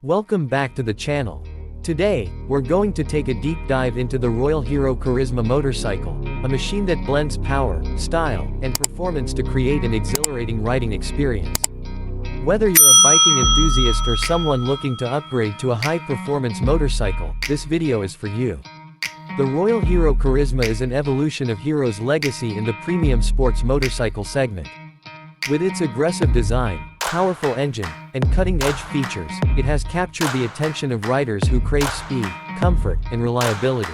Welcome back to the channel. Today, we're going to take a deep dive into the Royal Hero Karizma motorcycle, a machine that blends power, style, and performance to create an exhilarating riding experience. Whether you're a biking enthusiast or someone looking to upgrade to a high-performance motorcycle, this video is for you. The Royal Hero Karizma is an evolution of Hero's legacy in the premium sports motorcycle segment. With its aggressive design, powerful engine, and cutting-edge features, it has captured the attention of riders who crave speed, comfort, and reliability.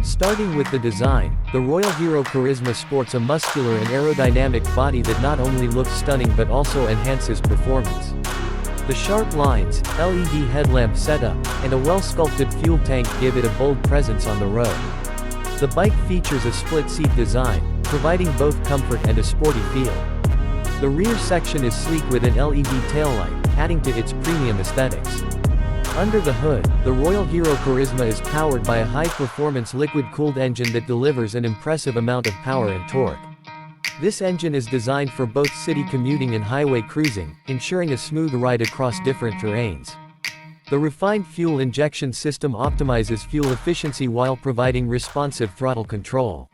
Starting with the design, the Royal Hero Karizma sports a muscular and aerodynamic body that not only looks stunning but also enhances performance. The sharp lines, LED headlamp setup, and a well-sculpted fuel tank give it a bold presence on the road. The bike features a split-seat design, providing both comfort and a sporty feel. The rear section is sleek with an LED taillight, adding to its premium aesthetics. Under the hood, the Royal Hero Karizma is powered by a high-performance liquid-cooled engine that delivers an impressive amount of power and torque. This engine is designed for both city commuting and highway cruising, ensuring a smooth ride across different terrains. The refined fuel injection system optimizes fuel efficiency while providing responsive throttle control.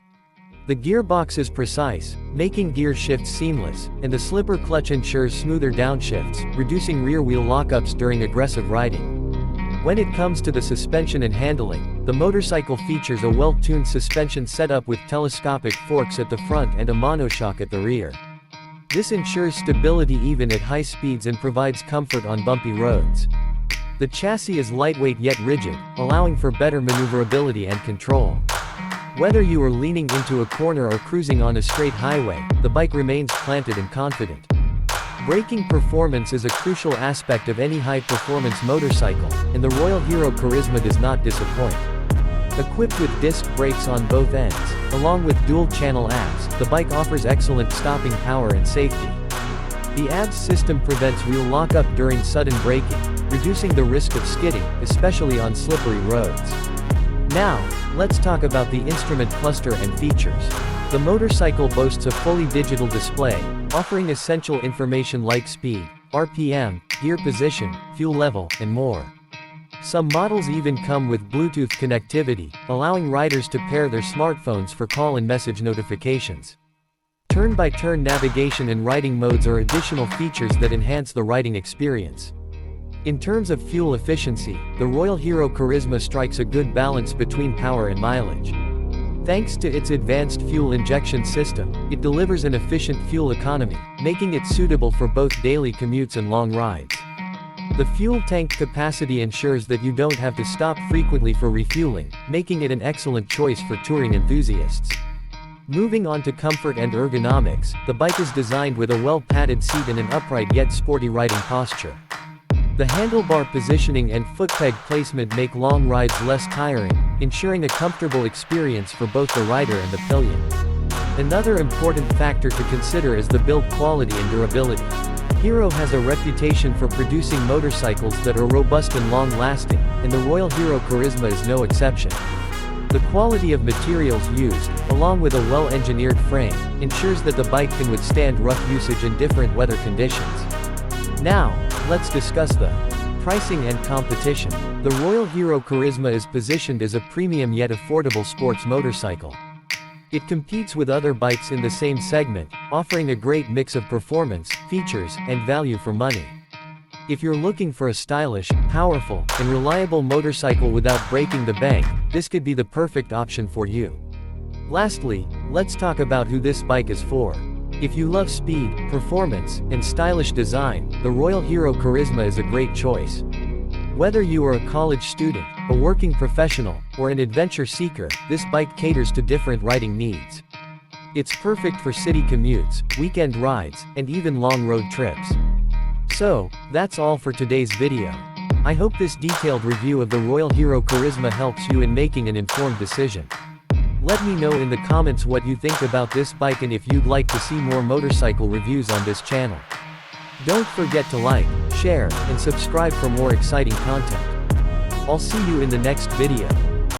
The gearbox is precise, making gear shifts seamless, and the slipper clutch ensures smoother downshifts, reducing rear-wheel lockups during aggressive riding. When it comes to the suspension and handling, the motorcycle features a well-tuned suspension setup with telescopic forks at the front and a monoshock at the rear. This ensures stability even at high speeds and provides comfort on bumpy roads. The chassis is lightweight yet rigid, allowing for better maneuverability and control. Whether you are leaning into a corner or cruising on a straight highway, the bike remains planted and confident. Braking performance is a crucial aspect of any high-performance motorcycle, and the Royal Hero Karizma does not disappoint. Equipped with disc brakes on both ends, along with dual-channel ABS, the bike offers excellent stopping power and safety. The ABS system prevents wheel lockup during sudden braking, reducing the risk of skidding, especially on slippery roads. Now, let's talk about the instrument cluster and features. The motorcycle boasts a fully digital display, offering essential information like speed, RPM, gear position, fuel level, and more. Some models even come with Bluetooth connectivity, allowing riders to pair their smartphones for call and message notifications. Turn-by-turn navigation and riding modes are additional features that enhance the riding experience. In terms of fuel efficiency, the Royal Hero Karizma strikes a good balance between power and mileage. Thanks to its advanced fuel injection system, it delivers an efficient fuel economy, making it suitable for both daily commutes and long rides. The fuel tank capacity ensures that you don't have to stop frequently for refueling, making it an excellent choice for touring enthusiasts. Moving on to comfort and ergonomics, the bike is designed with a well-padded seat and an upright yet sporty riding posture. The handlebar positioning and foot peg placement make long rides less tiring, ensuring a comfortable experience for both the rider and the pillion. Another important factor to consider is the build quality and durability. Hero has a reputation for producing motorcycles that are robust and long-lasting, and the Royal Hero Karizma is no exception. The quality of materials used, along with a well-engineered frame, ensures that the bike can withstand rough usage in different weather conditions. Now, let's discuss the pricing and competition. The Royal Hero Karizma is positioned as a premium yet affordable sports motorcycle. It competes with other bikes in the same segment, offering a great mix of performance, features, and value for money. If you're looking for a stylish, powerful, and reliable motorcycle without breaking the bank, this could be the perfect option for you. Lastly, let's talk about who this bike is for. If you love speed, performance, and stylish design, the Royal Hero Karizma is a great choice. Whether you are a college student, a working professional, or an adventure seeker, this bike caters to different riding needs. It's perfect for city commutes, weekend rides, and even long road trips. So, that's all for today's video. I hope this detailed review of the Royal Hero Karizma helps you in making an informed decision. Let me know in the comments what you think about this bike and if you'd like to see more motorcycle reviews on this channel. Don't forget to like, share, and subscribe for more exciting content. I'll see you in the next video.